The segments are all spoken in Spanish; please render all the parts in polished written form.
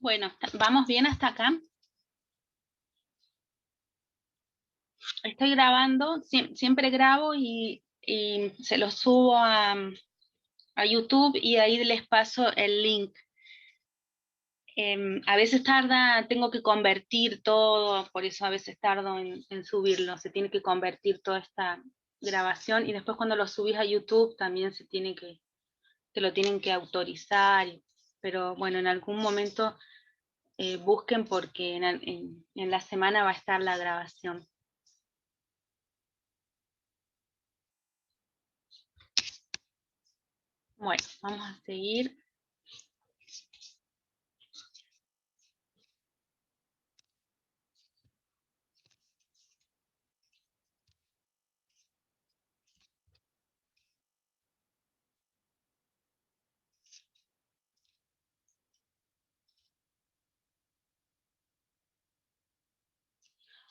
Bueno, ¿vamos bien hasta acá? Estoy grabando, siempre grabo y se lo subo a YouTube y ahí les paso el link. A veces tarda, tengo que convertir todo, por eso a veces tardo en subirlo, se tiene que convertir toda esta grabación y después cuando lo subís a YouTube también te lo tienen que autorizar, pero bueno, en algún momento busquen porque en la semana va a estar la grabación. Bueno, vamos a seguir.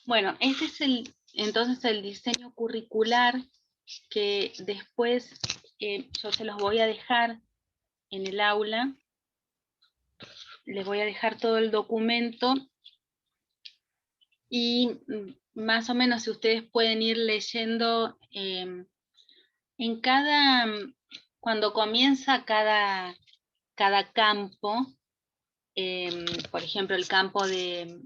Bueno, este es entonces el diseño curricular que después yo se los voy a dejar en el aula. Les voy a dejar todo el documento y más o menos si ustedes pueden ir leyendo en cuando comienza cada campo, por ejemplo el campo de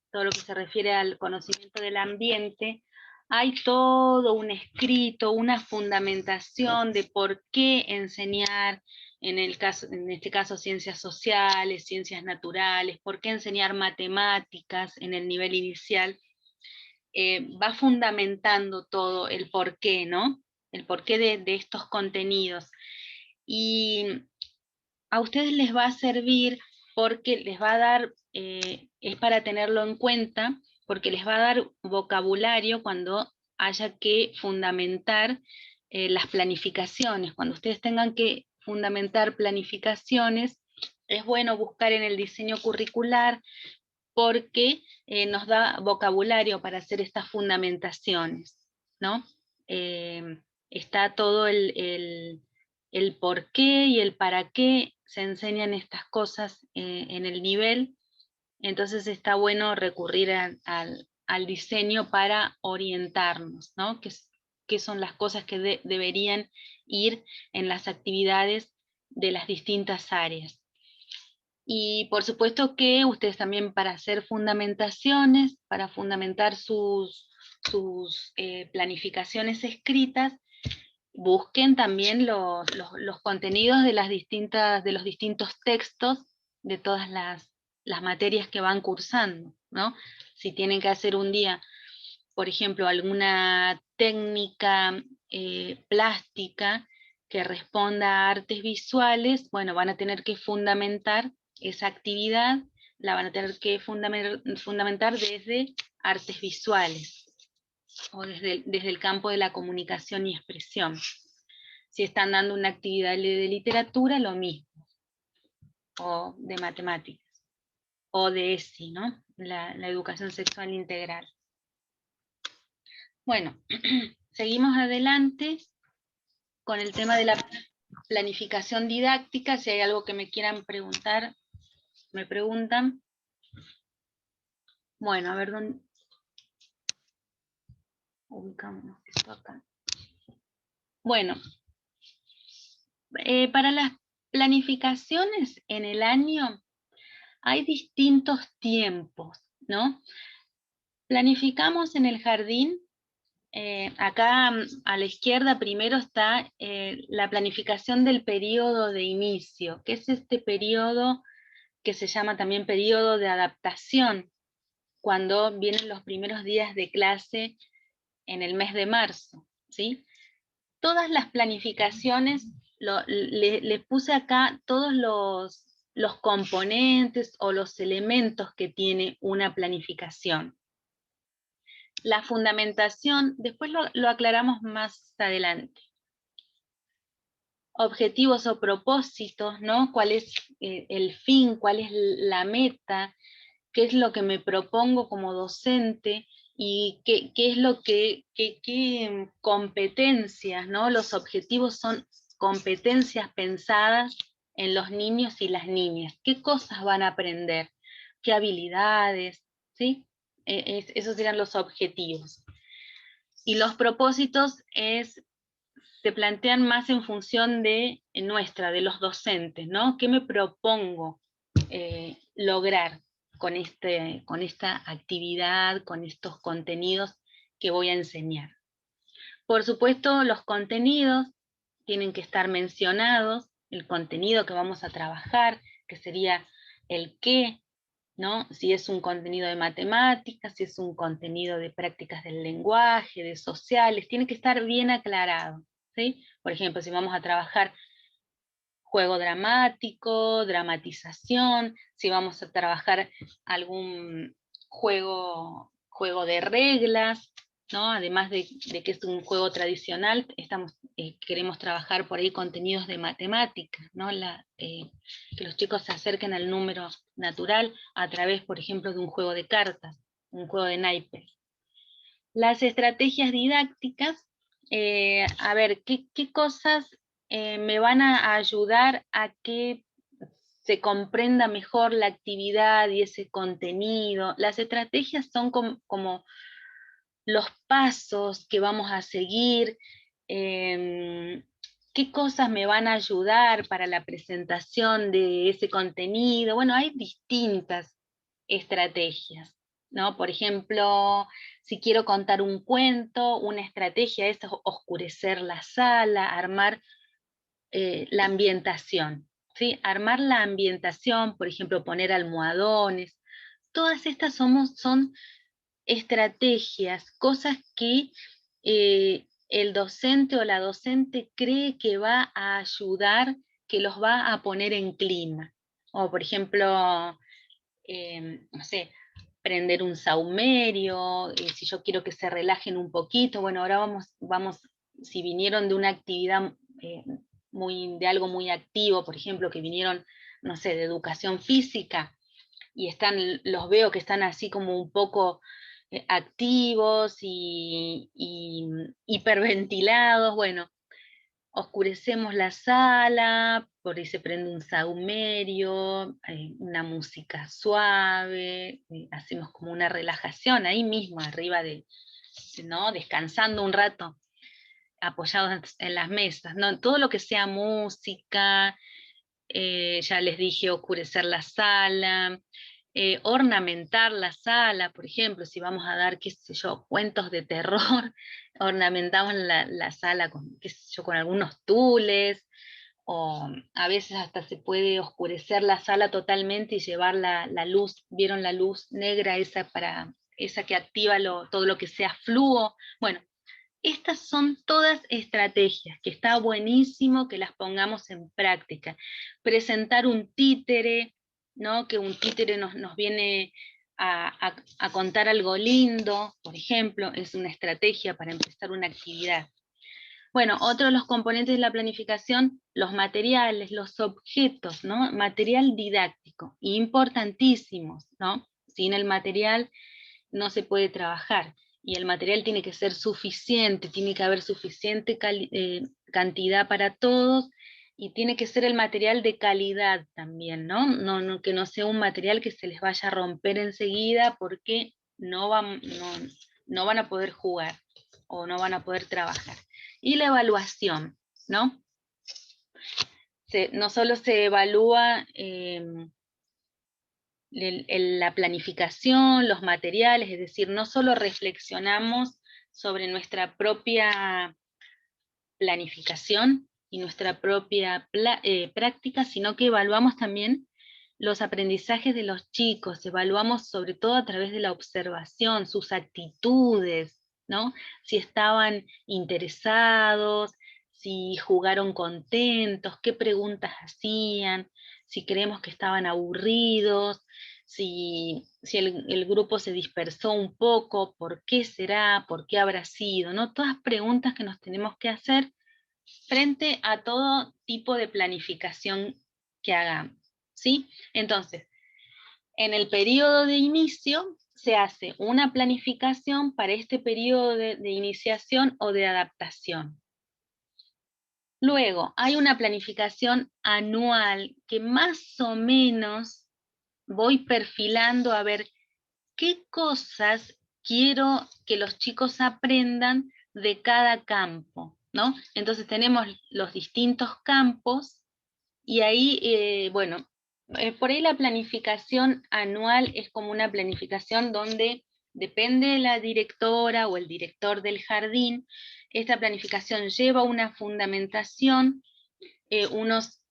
todo lo que se refiere al conocimiento del ambiente, hay todo un escrito, una fundamentación de por qué enseñar, en este caso ciencias sociales, ciencias naturales, por qué enseñar matemáticas en el nivel inicial, va fundamentando todo el porqué, ¿no? El porqué de estos contenidos. Y a ustedes les va a servir porque les va a dar, es para tenerlo en cuenta, porque les va a dar vocabulario cuando haya que fundamentar las planificaciones. Cuando ustedes tengan que fundamentar planificaciones, es bueno buscar en el diseño curricular porque nos da vocabulario para hacer estas fundamentaciones, ¿no? Está todo el por qué y el para qué se enseñan estas cosas en el nivel, entonces está bueno recurrir al diseño para orientarnos, ¿no? ¿Qué son las cosas que deberían ir en las actividades de las distintas áreas? Y por supuesto que ustedes también para hacer fundamentaciones, para fundamentar sus planificaciones escritas, busquen también los contenidos de los distintos textos de todas las materias que van cursando, ¿no? Si tienen que hacer un día, por ejemplo, alguna técnica plástica que responda a artes visuales, bueno, van a tener que fundamentar esa actividad, la van a tener que fundamentar desde artes visuales o desde el campo de la comunicación y expresión. Si están dando una actividad de literatura, lo mismo, o de matemáticas, o de ESI, ¿no? La educación sexual integral. Bueno, seguimos adelante con el tema de la planificación didáctica. Si hay algo que me quieran preguntar, me preguntan. Bueno, a ver dónde ubicamos esto acá. Bueno, para las planificaciones en el año hay distintos tiempos, ¿no? Planificamos en el jardín. Acá a la izquierda primero está la planificación del periodo de inicio, que es este periodo que se llama también periodo de adaptación, cuando vienen los primeros días de clase en el mes de marzo, ¿sí? Todas las planificaciones, le puse acá todos los componentes o los elementos que tiene una planificación. La fundamentación, después lo aclaramos más adelante. Objetivos o propósitos, ¿no? ¿Cuál es el fin? ¿Cuál es la meta? ¿Qué es lo que me propongo como docente? Y qué es lo qué competencias, ¿no? Los objetivos son competencias pensadas en los niños y las niñas. ¿Qué cosas van a aprender? ¿Qué habilidades? ¿Sí? Esos serían los objetivos. Y los propósitos se plantean más en función de de los docentes, ¿no? ¿Qué me propongo lograr con esta actividad, con estos contenidos que voy a enseñar? Por supuesto, los contenidos tienen que estar mencionados, el contenido que vamos a trabajar, que sería el qué, ¿no? Si es un contenido de matemáticas, si es un contenido de prácticas del lenguaje, de sociales, tiene que estar bien aclarado, ¿sí? Por ejemplo, si vamos a trabajar juego dramático, dramatización, si vamos a trabajar algún juego de reglas, ¿no? Además de que es un juego tradicional, queremos trabajar por ahí contenidos de matemáticas, ¿no? Que los chicos se acerquen al número natural a través, por ejemplo, de un juego de cartas, un juego de naipes. Las estrategias didácticas, a ver, ¿qué cosas me van a ayudar a que se comprenda mejor la actividad y ese contenido? Las estrategias son como los pasos que vamos a seguir, qué cosas me van a ayudar para la presentación de ese contenido. Bueno, hay distintas estrategias, ¿no? Por ejemplo, si quiero contar un cuento, una estrategia es oscurecer la sala, armar la ambientación, ¿sí? Armar la ambientación, por ejemplo, poner almohadones. Todas estas son estrategias, cosas que el docente o la docente cree que va a ayudar, que los va a poner en clima. O por ejemplo, no sé, prender un saumerio, si yo quiero que se relajen un poquito, bueno, ahora vamos si vinieron de una actividad de algo muy activo, por ejemplo, que vinieron, no sé, de educación física, y los veo que están así como un poco activos y hiperventilados, bueno, oscurecemos la sala, por ahí se prende un saumerio, una música suave, hacemos como una relajación ahí mismo, arriba ¿no? Descansando un rato, apoyados en las mesas, ¿no? Todo lo que sea música, ya les dije, oscurecer la sala, ornamentar la sala, por ejemplo, si vamos a dar, qué sé yo, cuentos de terror, ornamentamos la sala con, qué sé yo, con algunos tules, o a veces hasta se puede oscurecer la sala totalmente y llevar la luz, ¿vieron la luz negra esa que activa todo lo que sea fluo? Bueno, estas son todas estrategias que está buenísimo que las pongamos en práctica. Presentar un títere, ¿no? Que un títere nos viene a contar algo lindo, por ejemplo, es una estrategia para empezar una actividad. Bueno, otro de los componentes de la planificación, los materiales, los objetos, ¿no? Material didáctico, importantísimos, ¿no? Sin el material no se puede trabajar. Y el material tiene que ser suficiente, tiene que haber suficiente cantidad para todos, y tiene que ser el material de calidad también, ¿no? Que no sea un material que se les vaya a romper enseguida porque no van a poder jugar o no van a poder trabajar. Y la evaluación, ¿no? No solo se evalúa la planificación, los materiales, es decir, no solo reflexionamos sobre nuestra propia planificación y nuestra propia práctica, sino que evaluamos también los aprendizajes de los chicos, evaluamos sobre todo a través de la observación, sus actitudes, ¿no? Si estaban interesados, si jugaron contentos, qué preguntas hacían, si creemos que estaban aburridos, si el grupo se dispersó un poco, por qué será, por qué habrá sido, ¿no? Todas preguntas que nos tenemos que hacer frente a todo tipo de planificación que hagamos, ¿sí? Entonces, en el periodo de inicio se hace una planificación para este periodo de iniciación o de adaptación. Luego, hay una planificación anual que más o menos voy perfilando a ver qué cosas quiero que los chicos aprendan de cada campo, ¿no? Entonces tenemos los distintos campos y ahí, bueno, por ahí la planificación anual es como una planificación donde depende de la directora o el director del jardín, esta planificación lleva una fundamentación,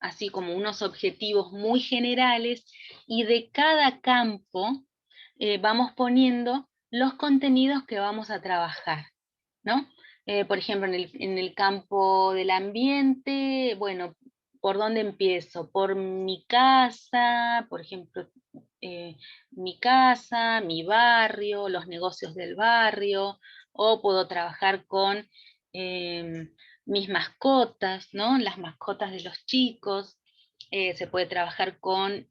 así como unos objetivos muy generales, y de cada campo vamos poniendo los contenidos que vamos a trabajar, ¿no? Por ejemplo, en el campo del ambiente, bueno, ¿por dónde empiezo? Por mi casa, por ejemplo, mi casa, mi barrio, los negocios del barrio, o puedo trabajar con mis mascotas, ¿no? Las mascotas de los chicos, se puede trabajar con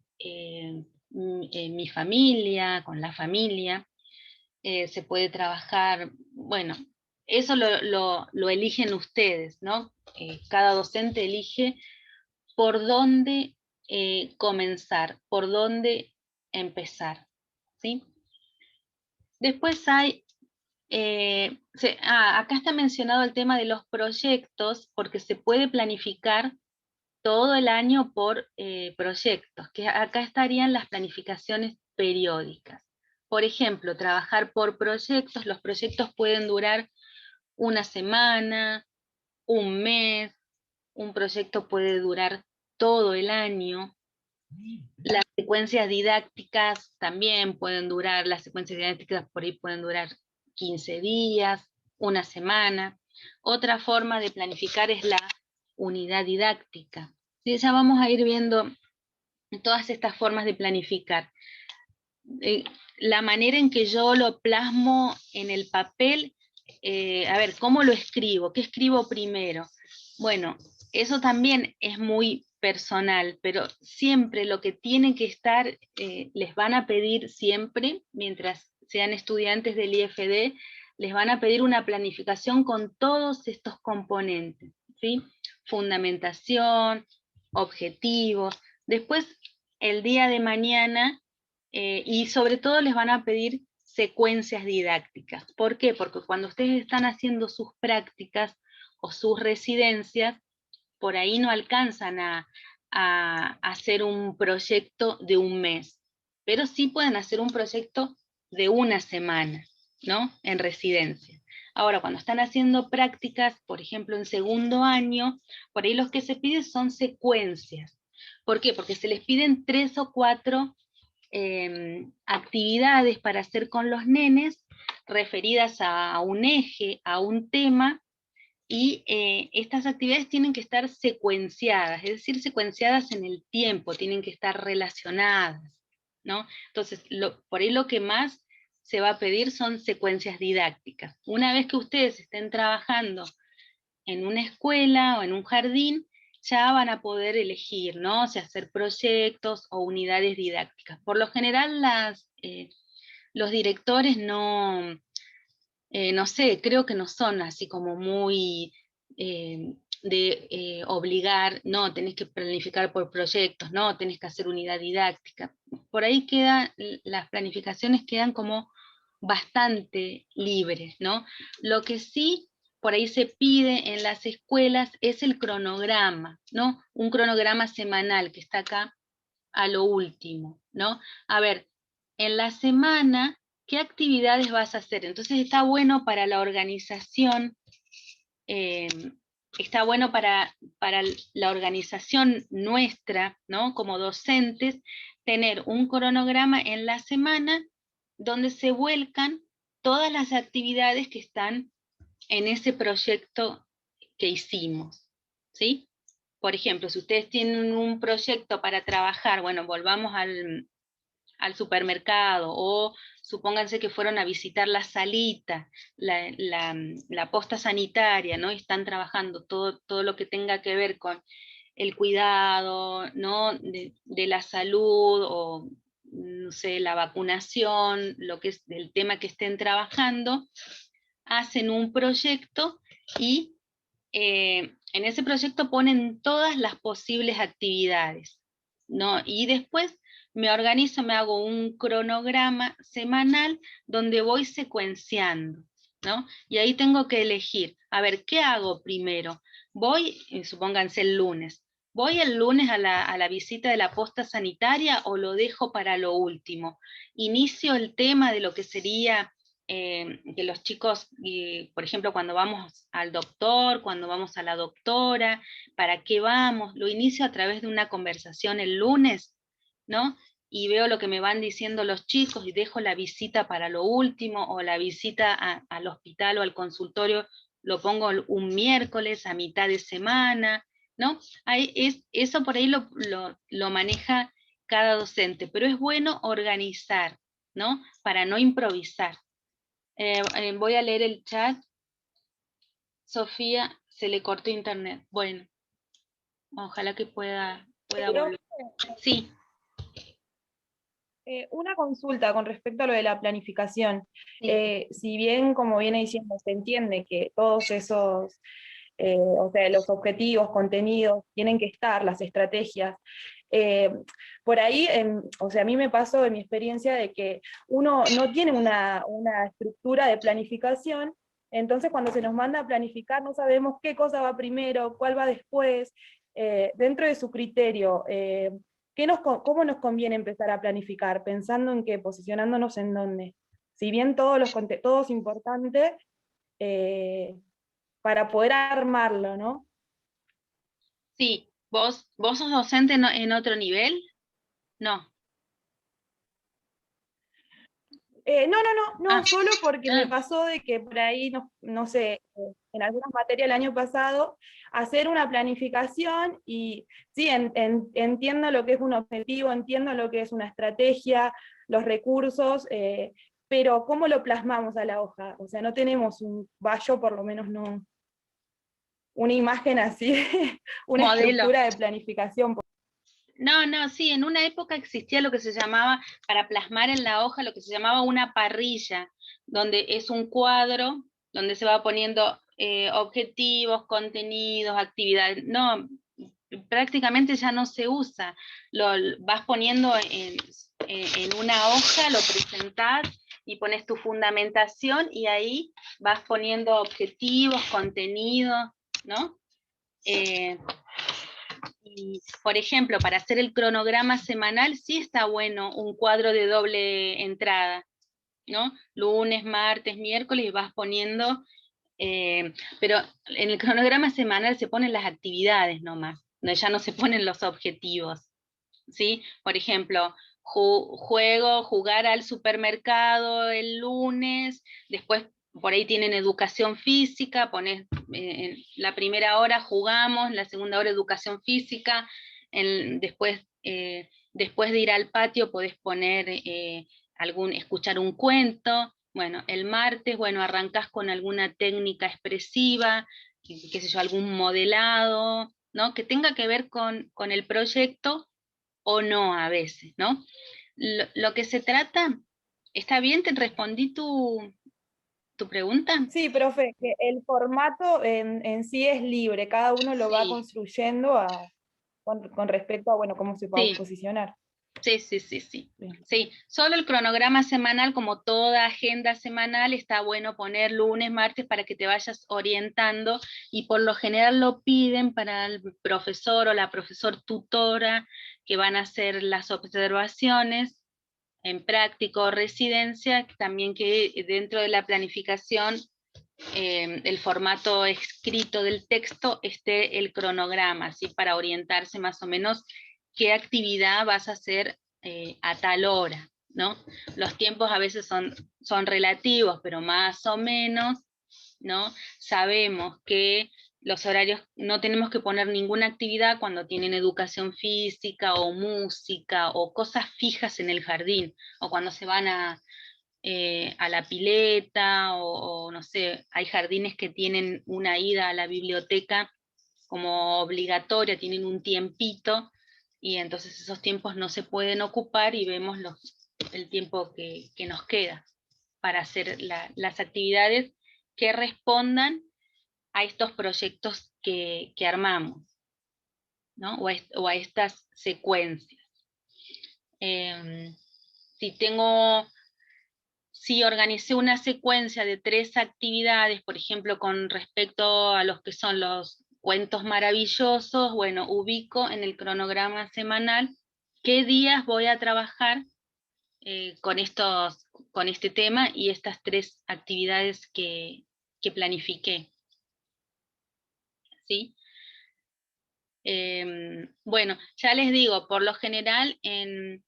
mi familia, con la familia, se puede trabajar, bueno, eso lo eligen ustedes, ¿no? Cada docente elige por dónde comenzar, por dónde empezar, ¿sí? Después hay, acá está mencionado el tema de los proyectos, porque se puede planificar todo el año por proyectos, que acá estarían las planificaciones periódicas. Por ejemplo, trabajar por proyectos, los proyectos pueden durar una semana, un mes, un proyecto puede durar todo el año. Las secuencias didácticas también pueden durar, las secuencias didácticas por ahí pueden durar 15 días, una semana. Otra forma de planificar es la unidad didáctica. Sí, ya vamos a ir viendo todas estas formas de planificar. La manera en que yo lo plasmo en el papel, a ver, ¿cómo lo escribo? ¿Qué escribo primero? Bueno, eso también es muy personal, pero siempre lo que tiene que estar, les van a pedir siempre, mientras sean estudiantes del IFD, les van a pedir una planificación con todos estos componentes, ¿sí? Fundamentación, objetivos. Después, el día de mañana, y sobre todo les van a pedir secuencias didácticas. ¿Por qué? Porque cuando ustedes están haciendo sus prácticas o sus residencias, por ahí no alcanzan a hacer un proyecto de un mes, pero sí pueden hacer un proyecto de una semana, ¿no? En residencia. Ahora, cuando están haciendo prácticas, por ejemplo, en segundo año, por ahí los que se piden son secuencias. ¿Por qué? Porque se les piden 3 o 4 actividades para hacer con los nenes referidas a un eje, a un tema, y estas actividades tienen que estar secuenciadas, es decir, secuenciadas en el tiempo, tienen que estar relacionadas, ¿no? Entonces, por ahí lo que más se va a pedir son secuencias didácticas. Una vez que ustedes estén trabajando en una escuela o en un jardín, ya van a poder elegir, ¿no? Si hacer proyectos o unidades didácticas. Por lo general, los directores no sé, creo que no son así como muy de obligar, no, tenés que planificar por proyectos, no, tenés que hacer unidad didáctica. Por ahí las planificaciones quedan como bastante libres, ¿no? Lo que sí por ahí se pide en las escuelas es el cronograma, ¿no? Un cronograma semanal que está acá a lo último, ¿no? A ver, en la semana, ¿qué actividades vas a hacer? Entonces está bueno para la organización, eh, está bueno para la organización nuestra, ¿no? Como docentes, tener un cronograma en la semana donde se vuelcan todas las actividades que están en ese proyecto que hicimos, ¿sí? Por ejemplo, si ustedes tienen un proyecto para trabajar, bueno, volvamos al supermercado, o supónganse que fueron a visitar la salita, la posta sanitaria, ¿no? Y están trabajando todo lo que tenga que ver con el cuidado, ¿no? de la salud, o no sé, la vacunación, lo que es el tema que estén trabajando, hacen un proyecto y en ese proyecto ponen todas las posibles actividades, ¿no? Y después me organizo, me hago un cronograma semanal donde voy secuenciando, ¿no? Y ahí tengo que elegir, a ver, ¿qué hago primero? Voy, supónganse el lunes, ¿voy el lunes a la visita de la posta sanitaria o lo dejo para lo último? Inicio el tema de lo que sería que los chicos, por ejemplo, cuando vamos al doctor, cuando vamos a la doctora, ¿para qué vamos? Lo inicio a través de una conversación el lunes, ¿no? Y veo lo que me van diciendo los chicos y dejo la visita para lo último, o la visita al hospital o al consultorio lo pongo un miércoles a mitad de semana, ¿no? Eso por ahí lo maneja cada docente, pero es bueno organizar, ¿no? Para no improvisar. Voy a leer el chat. Sofía, se le cortó internet. Bueno, ojalá que pueda volver. Sí, Una consulta con respecto a lo de la planificación. sí. Si bien, como viene diciendo, se entiende que todos esos, o sea, los objetivos, contenidos, tienen que estar, las estrategias, eh, por ahí, o sea, a mí me pasó en mi experiencia de que uno no tiene una estructura de planificación, entonces cuando se nos manda a planificar no sabemos qué cosa va primero, cuál va después, dentro de su criterio. ¿Cómo nos conviene empezar a planificar? Pensando en que, posicionándonos en dónde. Si bien todo es importante, eh, para poder armarlo, ¿no? Sí, ¿vos sos docente en otro nivel? No. No, Ah, solo porque me ah, pasó de que por ahí, no sé, en algunas materias el año pasado, hacer una planificación y sí, entiendo lo que es un objetivo, entiendo lo que es una estrategia, los recursos, pero ¿cómo lo plasmamos a la hoja? O sea, no tenemos yo por lo menos no, una imagen así, una modelo. estructura de planificación. No, no, sí, en una época existía lo que se llamaba, para plasmar en la hoja, lo que se llamaba una parrilla, donde es un cuadro donde se va poniendo objetivos, contenidos, actividades. No, prácticamente ya no se usa. Lo vas poniendo en una hoja, lo presentás y pones tu fundamentación, y ahí vas poniendo objetivos, contenidos, ¿no? Eh, y, por ejemplo, para hacer el cronograma semanal sí está bueno un cuadro de doble entrada, ¿no? Lunes, martes, miércoles, y vas poniendo, pero en el cronograma semanal se ponen las actividades nomás, ya no se ponen los objetivos, ¿sí? Por ejemplo, jugar al supermercado el lunes, después por ahí tienen educación física, pones la primera hora jugamos, la segunda hora educación física, después de ir al patio podés poner escuchar un cuento. Bueno, el martes, bueno, arrancás con alguna técnica expresiva, qué sé yo, algún modelado, ¿no? Que tenga que ver con el proyecto o no a veces, ¿no? Lo que se trata, ¿está bien? ¿Te respondí tu pregunta? Sí, profe, que el formato en sí es libre, cada uno lo va Sí, construyendo con respecto a, bueno, cómo se va a sí, posicionar. sí, sí, sí, sí. Sí. Sí, solo el cronograma semanal, como toda agenda semanal, está bueno poner lunes, martes para que te vayas orientando, y por lo general lo piden para el profesor o la profesor tutora que van a hacer las observaciones en práctica o residencia, también que dentro de la planificación, el formato escrito del texto, esté el cronograma, ¿sí? Para orientarse más o menos qué actividad vas a hacer a tal hora, ¿no? Los tiempos a veces son relativos, pero más o menos, ¿no? Sabemos que los horarios, no tenemos que poner ninguna actividad cuando tienen educación física o música o cosas fijas en el jardín, o cuando se van a la pileta, o no sé, hay jardines que tienen una ida a la biblioteca como obligatoria, tienen un tiempito, y entonces esos tiempos no se pueden ocupar y vemos el tiempo que nos queda para hacer las actividades que respondan a estos proyectos que armamos, ¿no? O a estas secuencias. Si si organicé una secuencia de 3 actividades, por ejemplo, con respecto a los que son los cuentos maravillosos, bueno, ubico en el cronograma semanal qué días voy a trabajar con este tema y estas 3 actividades que planifiqué. ¿Sí? Bueno, ya les digo, por lo general en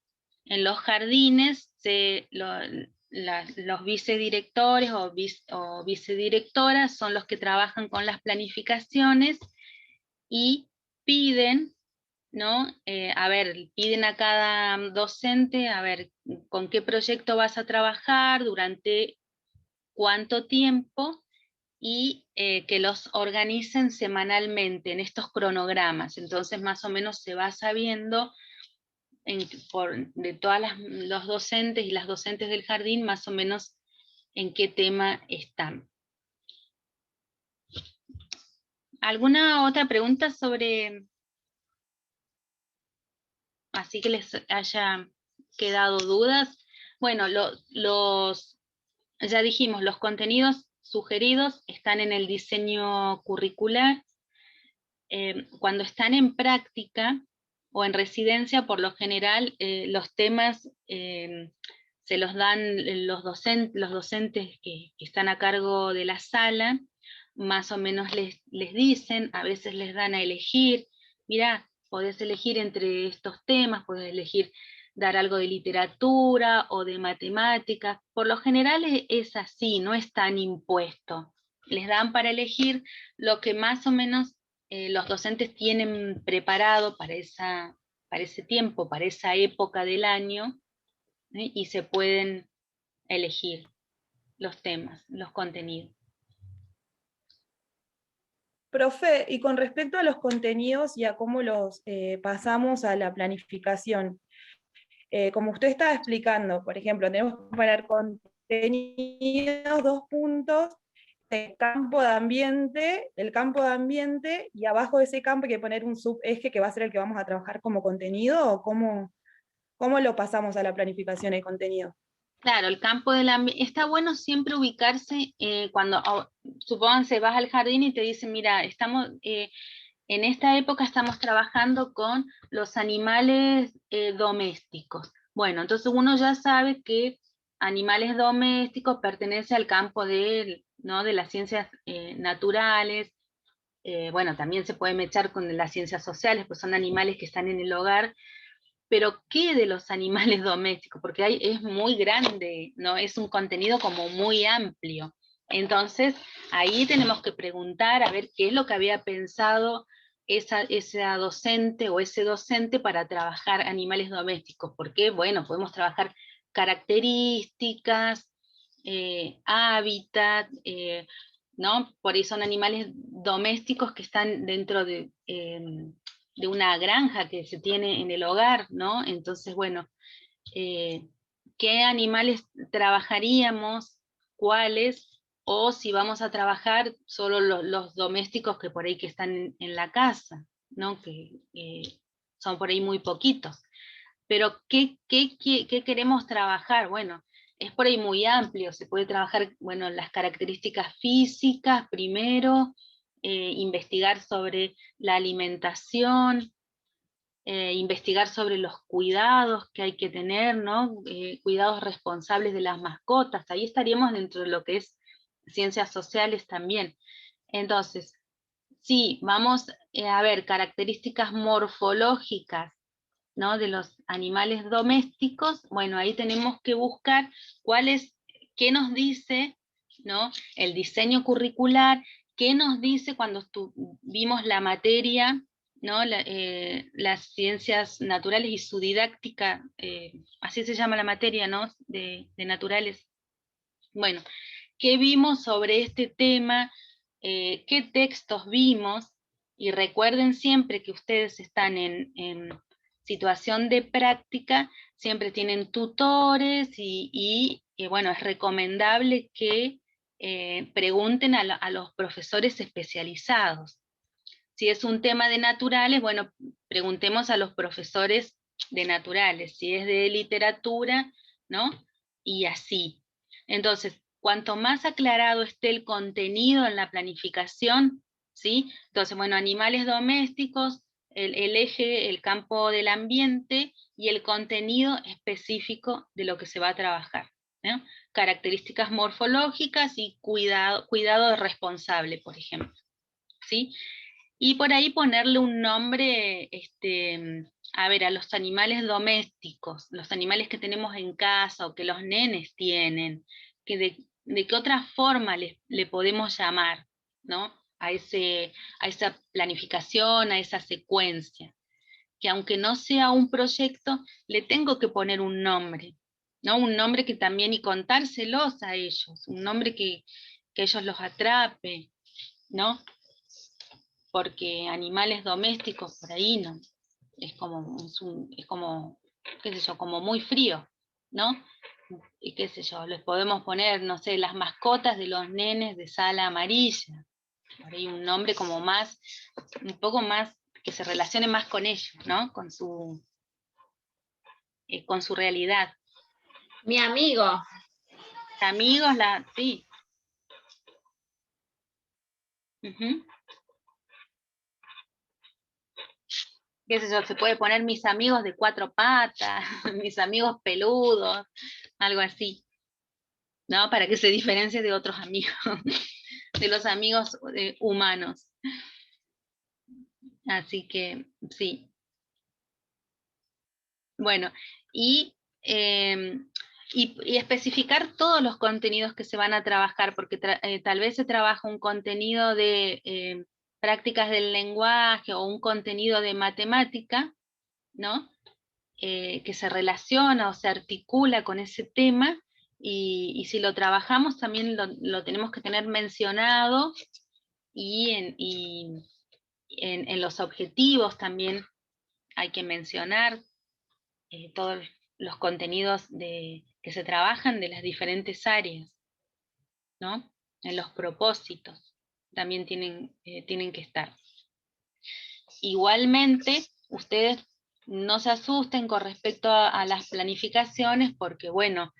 los jardines los vicedirectores o vicedirectoras son los que trabajan con las planificaciones y piden, ¿no? A ver, piden a cada docente, a ver, con qué proyecto vas a trabajar, durante cuánto tiempo, y que los organicen semanalmente en estos cronogramas. Entonces más o menos se va sabiendo de todos los docentes y las docentes del jardín más o menos en qué tema están. ¿Alguna otra pregunta sobre, así que les haya quedado dudas? Bueno, ya dijimos, los contenidos sugeridos están en el diseño curricular. Cuando están en práctica o en residencia, por lo general, los temas se los dan los docentes que están a cargo de la sala, más o menos les dicen, a veces les dan a elegir, mirá, podés elegir entre estos temas, podés elegir dar algo de literatura o de matemáticas. Por lo general es así, no es tan impuesto. Les dan para elegir lo que más o menos los docentes tienen preparado para ese tiempo, para esa época del año, y se pueden elegir los temas, los contenidos. Profe, y con respecto a los contenidos y a cómo los pasamos a la planificación, como usted estaba explicando, por ejemplo, tenemos que poner contenidos, 2 puntos, el campo de ambiente, y abajo de ese campo hay que poner un subeje que va a ser el que vamos a trabajar como contenido, o cómo lo pasamos a la planificación de contenido. Claro, el campo del ambiente, está bueno siempre ubicarse cuando, supónganse, vas al jardín y te dicen, mira, en esta época estamos trabajando con los animales domésticos. Bueno, entonces uno ya sabe que animales domésticos pertenece al campo ¿no? de las ciencias naturales. Bueno, también se puede mechar con las ciencias sociales, pues son animales que están en el hogar, pero ¿qué de los animales domésticos? Porque es muy grande, ¿no? Es un contenido como muy amplio. Entonces, ahí tenemos que preguntar a ver qué es lo que había pensado esa docente o ese docente para trabajar animales domésticos, porque, bueno, podemos trabajar características, hábitat, ¿no? Por ahí son animales domésticos que están dentro de una granja que se tiene en el hogar, ¿no? Entonces, bueno, ¿qué animales trabajaríamos? ¿Cuáles? O si vamos a trabajar solo los domésticos que por ahí que están en la casa, ¿no? Que son por ahí muy poquitos. Pero ¿qué queremos trabajar? Bueno, es por ahí muy amplio, se puede trabajar, bueno, las características físicas primero, investigar sobre la alimentación, investigar sobre los cuidados que hay que tener, ¿no? Cuidados responsables de las mascotas, ahí estaríamos dentro de lo que es ciencias sociales también. Entonces, sí, vamos a ver características morfológicas ¿no? De los animales domésticos, bueno, ahí tenemos que buscar qué nos dice, ¿no? El diseño curricular, qué nos dice cuando vimos la materia, ¿no? Las ciencias naturales y su didáctica, así se llama la materia, ¿no? De naturales. Bueno, ¿qué vimos sobre este tema? ¿Qué textos vimos? Y recuerden siempre que ustedes están en situación de práctica, siempre tienen tutores y bueno, es recomendable que pregunten a los profesores especializados. Si es un tema de naturales, bueno, preguntemos a los profesores de naturales. Si es de literatura, ¿no? Y así. Entonces, cuanto más aclarado esté el contenido en la planificación, ¿sí? Entonces, bueno, animales domésticos, el eje, el campo del ambiente y el contenido específico de lo que se va a trabajar, ¿no? Características morfológicas y cuidado responsable, por ejemplo, ¿sí? Y por ahí ponerle un nombre, a ver, a los animales domésticos, los animales que tenemos en casa o que los nenes tienen, que de qué otra forma le podemos llamar, ¿no? A esa planificación, a esa secuencia. Que aunque no sea un proyecto, le tengo que poner un nombre, ¿no? Un nombre que también, y contárselos a ellos, un nombre que ellos los atrape, ¿no? Porque animales domésticos por ahí no, es como, qué sé yo, como muy frío, ¿no? Y qué sé yo, les podemos poner, no sé, las mascotas de los nenes de sala amarilla, por ahí un nombre como más, un poco más, que se relacione más con ellos, ¿no? Con su realidad. Mi amigo. Amigos, sí. Uh-huh. Qué sé yo, se puede poner mis amigos de 4 patas, mis amigos peludos, algo así, ¿no? Para que se diferencie de otros amigos, de los amigos humanos. Así que, sí. Bueno, y, eh, y especificar todos los contenidos que se van a trabajar, porque tal vez se trabaja un contenido de prácticas del lenguaje o un contenido de matemática, ¿no? Que se relaciona o se articula con ese tema, y si lo trabajamos también lo tenemos que tener mencionado, y en los objetivos también hay que mencionar todos los contenidos que se trabajan de las diferentes áreas, ¿no? En los propósitos también tienen que estar. Igualmente, ustedes no se asusten con respecto a las planificaciones, porque bueno,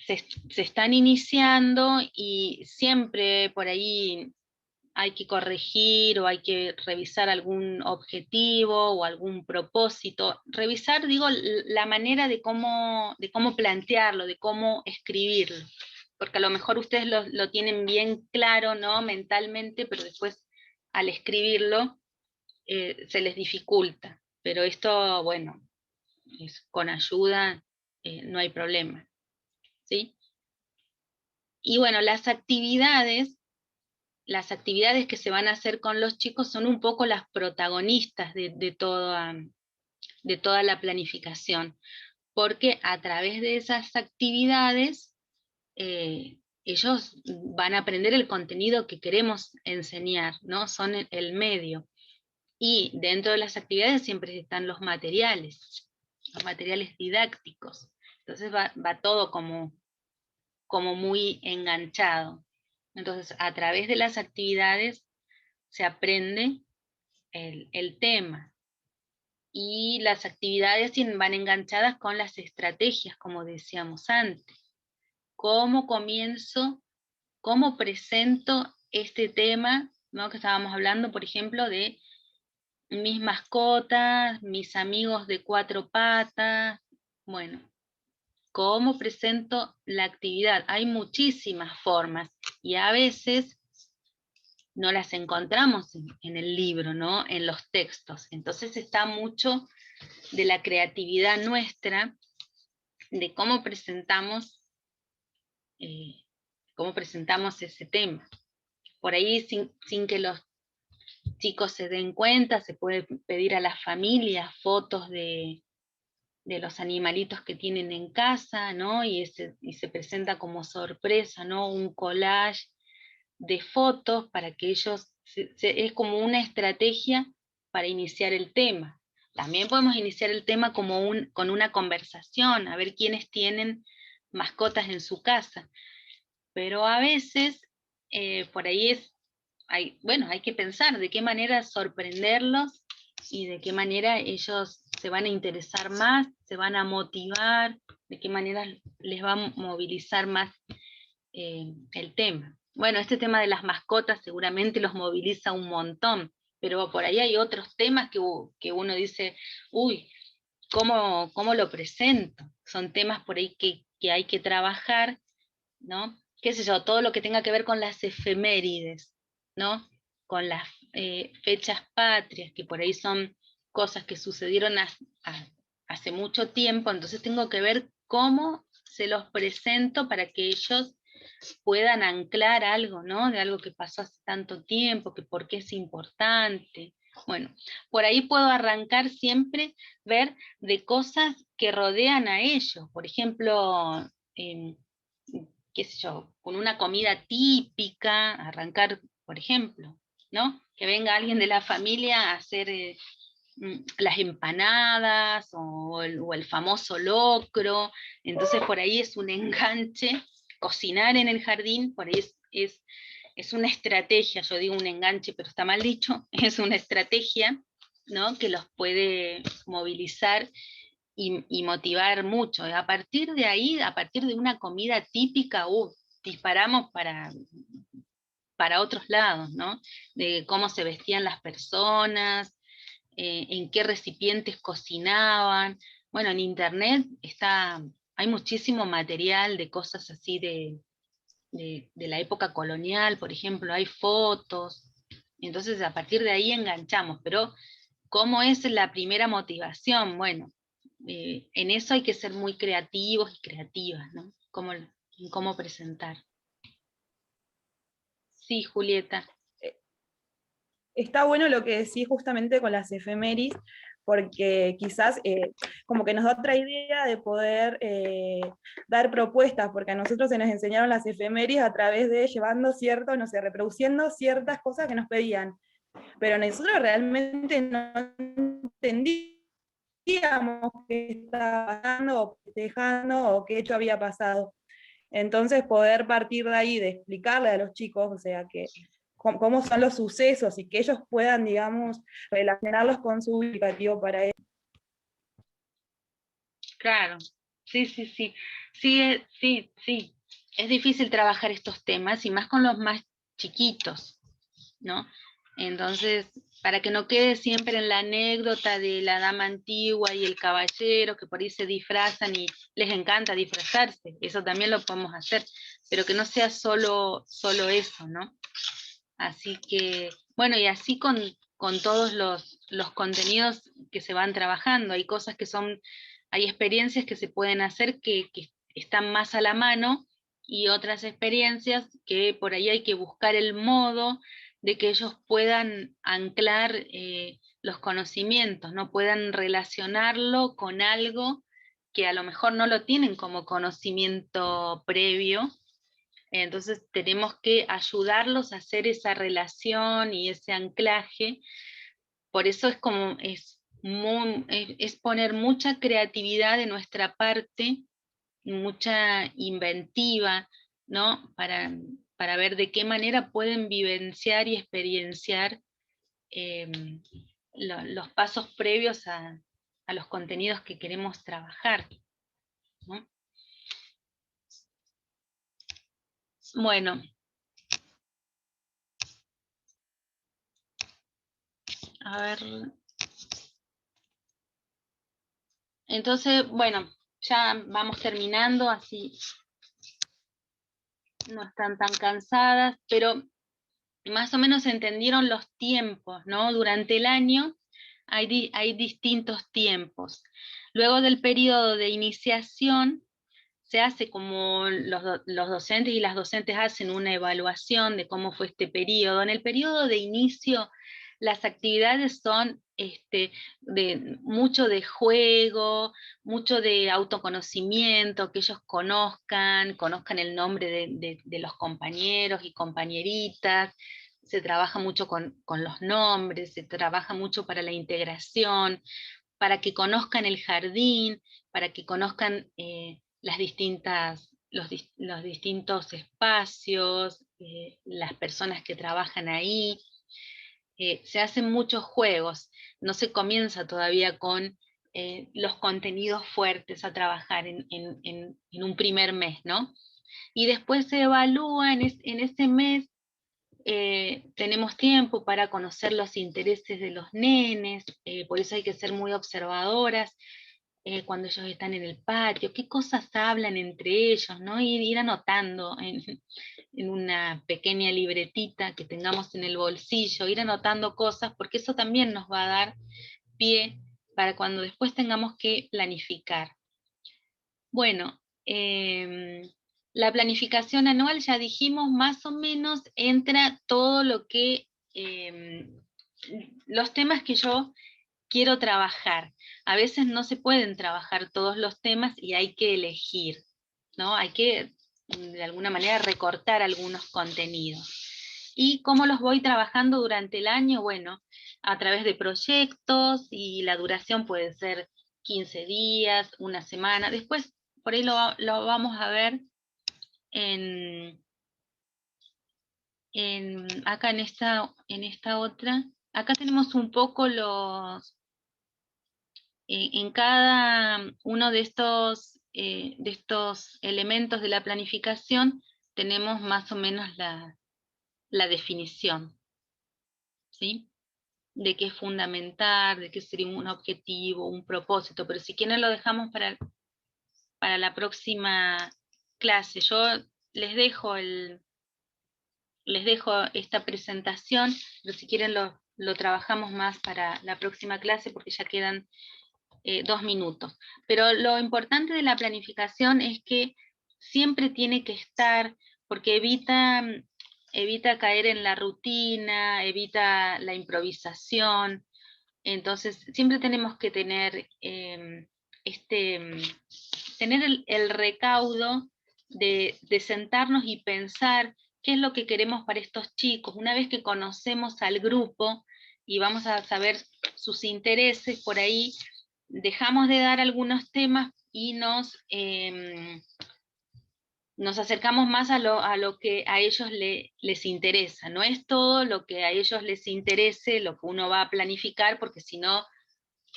se están iniciando y siempre por ahí hay que corregir o hay que revisar algún objetivo o algún propósito. Revisar, digo, la manera de cómo plantearlo, de cómo escribirlo, porque a lo mejor ustedes lo tienen bien claro, ¿no? Mentalmente, pero después al escribirlo se les dificulta. Pero esto, bueno, con ayuda no hay problema, ¿sí? Y bueno, las actividades que se van a hacer con los chicos son un poco las protagonistas de toda la planificación, porque a través de esas actividades ellos van a aprender el contenido que queremos enseñar, ¿no? Son el medio. Y dentro de las actividades siempre están los materiales didácticos. Entonces va todo como muy enganchado. Entonces, a través de las actividades se aprende el tema. Y las actividades van enganchadas con las estrategias, como decíamos antes. ¿Cómo comienzo? ¿Cómo presento este tema? ¿No? Que estábamos hablando, por ejemplo, de mis mascotas, mis amigos de 4 patas. Bueno, ¿cómo presento la actividad? Hay muchísimas formas, y a veces no las encontramos en el libro, ¿no? En los textos. Entonces está mucho de la creatividad nuestra, de cómo presentamos ese tema. Por ahí, sin que los chicos se den cuenta, se puede pedir a las familias fotos de los animalitos que tienen en casa, ¿no? Y se presenta como sorpresa, ¿no? Un collage de fotos para que ellos, es como una estrategia para iniciar el tema. También podemos iniciar el tema con una conversación, a ver quiénes tienen mascotas en su casa. Pero a veces, por ahí hay que pensar de qué manera sorprenderlos y de qué manera ellos se van a interesar más, se van a motivar, de qué manera les va a movilizar más el tema. Bueno, este tema de las mascotas seguramente los moviliza un montón, pero por ahí hay otros temas que uno dice, uy, ¿cómo lo presento? Son temas por ahí que hay que trabajar, ¿no? Qué sé yo, todo lo que tenga que ver con las efemérides, ¿no? Con las fechas patrias, que por ahí son cosas que sucedieron hace mucho tiempo, entonces tengo que ver cómo se los presento para que ellos puedan anclar algo, ¿no? De algo que pasó hace tanto tiempo, que por qué es importante. Bueno, por ahí puedo arrancar siempre, ver de cosas que rodean a ellos. Por ejemplo, qué sé yo, con una comida típica, arrancar, por ejemplo, ¿no? Que venga alguien de la familia a hacer las empanadas o el famoso locro. Entonces por ahí es un enganche. Cocinar en el jardín, por ahí es una estrategia, yo digo un enganche, pero está mal dicho, es una estrategia, ¿no? Que los puede movilizar y motivar mucho. A partir de ahí, a partir de una comida típica, disparamos para otros lados, ¿no? De cómo se vestían las personas, en qué recipientes cocinaban. Bueno, en internet hay muchísimo material de cosas así de la época colonial, por ejemplo, hay fotos. Entonces a partir de ahí enganchamos, pero ¿cómo es la primera motivación? Bueno, en eso hay que ser muy creativos y creativas, ¿no? Cómo presentar. Sí, Julieta. Está bueno lo que decís justamente con las efemérides, porque quizás como que nos da otra idea de poder dar propuestas, porque a nosotros se nos enseñaron las efemérides a través de llevando cierto, no sé, reproduciendo ciertas cosas que nos pedían, pero nosotros realmente no entendíamos qué estaba pasando, o festejando, o qué hecho había pasado. Entonces poder partir de ahí, de explicarle a los chicos, o sea, que cómo son los sucesos y que ellos puedan, digamos, relacionarlos con su significativo para ellos. Claro, sí, sí, sí. Sí, sí, sí. Es difícil trabajar estos temas y más con los más chiquitos, ¿no? Entonces, para que no quede siempre en la anécdota de la dama antigua y el caballero, que por ahí se disfrazan y les encanta disfrazarse, eso también lo podemos hacer, pero que no sea solo eso, ¿no? Así que, bueno, y así con todos los contenidos que se van trabajando, hay experiencias que se pueden hacer que están más a la mano, y otras experiencias que por ahí hay que buscar el modo de que ellos puedan anclar los conocimientos, no puedan relacionarlo con algo que a lo mejor no lo tienen como conocimiento previo. Entonces tenemos que ayudarlos a hacer esa relación y ese anclaje. Por eso es poner mucha creatividad de nuestra parte, mucha inventiva, ¿no? Para ver de qué manera pueden vivenciar y experienciar los pasos previos a los contenidos que queremos trabajar, ¿no? Bueno. A ver. Entonces, bueno, ya vamos terminando, así no están tan cansadas, pero más o menos entendieron los tiempos, ¿no? Durante el año hay distintos tiempos. Luego del periodo de iniciación, se hace como los docentes y las docentes hacen una evaluación de cómo fue este periodo. En el periodo de inicio, las actividades son mucho de juego, mucho de autoconocimiento, que ellos conozcan el nombre de los compañeros y compañeritas, se trabaja mucho con los nombres, se trabaja mucho para la integración, para que conozcan el jardín, para que conozcan los distintos espacios, las personas que trabajan ahí. Se hacen muchos juegos, no se comienza todavía con los contenidos fuertes a trabajar en un primer mes, ¿no? Y después se evalúa en ese mes. Tenemos tiempo para conocer los intereses de los nenes, por eso hay que ser muy observadoras cuando ellos están en el patio, qué cosas hablan entre ellos, ¿no? Ir anotando en una pequeña libretita que tengamos en el bolsillo, ir anotando cosas, porque eso también nos va a dar pie para cuando después tengamos que planificar. Bueno, la planificación anual, ya dijimos, más o menos entra todo lo que, los temas que yo quiero trabajar. A veces no se pueden trabajar todos los temas y hay que elegir, ¿no? Hay que, de alguna manera, recortar algunos contenidos. ¿Y cómo los voy trabajando durante el año? Bueno, a través de proyectos, y la duración puede ser 15 días, una semana. Después, por ahí lo vamos a ver acá en esta otra. Acá tenemos un poco en cada uno de estos elementos de la planificación tenemos más o menos la definición, ¿sí? De qué es fundamental, de qué sería un objetivo, un propósito, pero si quieren lo dejamos para la próxima clase. Yo les dejo esta presentación, pero si quieren lo trabajamos más para la próxima clase porque ya quedan 2 minutos. Pero lo importante de la planificación es que siempre tiene que estar, porque evita caer en la rutina, evita la improvisación. Entonces, siempre tenemos que tener, tener el recaudo de sentarnos y pensar qué es lo que queremos para estos chicos. Una vez que conocemos al grupo y vamos a saber sus intereses, por ahí dejamos de dar algunos temas y nos acercamos más a lo que a ellos les interesa. No es todo lo que a ellos les interese lo que uno va a planificar, porque si no,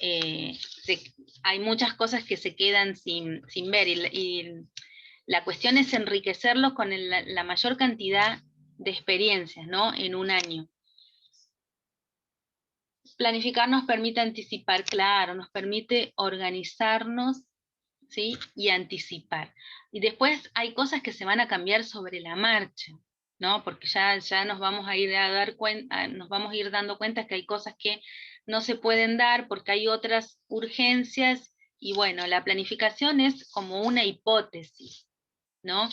hay muchas cosas que se quedan sin ver, y la cuestión es enriquecerlos con la mayor cantidad de experiencias, ¿no? En un año. Planificar nos permite anticipar, claro, nos permite organizarnos, ¿sí? Y anticipar. Y después hay cosas que se van a cambiar sobre la marcha, ¿no? Porque ya nos vamos a ir nos vamos a ir dando cuenta que hay cosas que no se pueden dar porque hay otras urgencias, y bueno, la planificación es como una hipótesis, ¿no?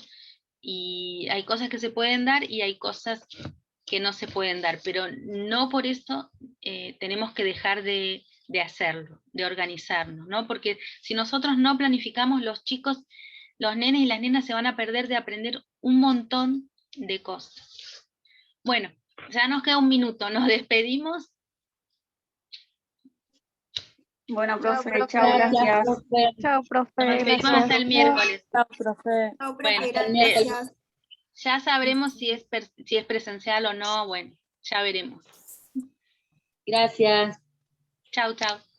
Y hay cosas que se pueden dar y hay cosas que no se pueden dar, pero no por eso tenemos que dejar de hacerlo, de organizarnos, ¿no? Porque si nosotros no planificamos, los chicos, los nenes y las nenas se van a perder de aprender un montón de cosas. Bueno, ya nos queda un minuto, nos despedimos. Bueno, profe, chao, gracias. Chao, profe, Nos despedimos gracias. hasta el miércoles. Chao, profe. Chao, profe, Bueno, gracias. ya sabremos si es presencial o no, bueno, ya veremos. Gracias. Chau, chau.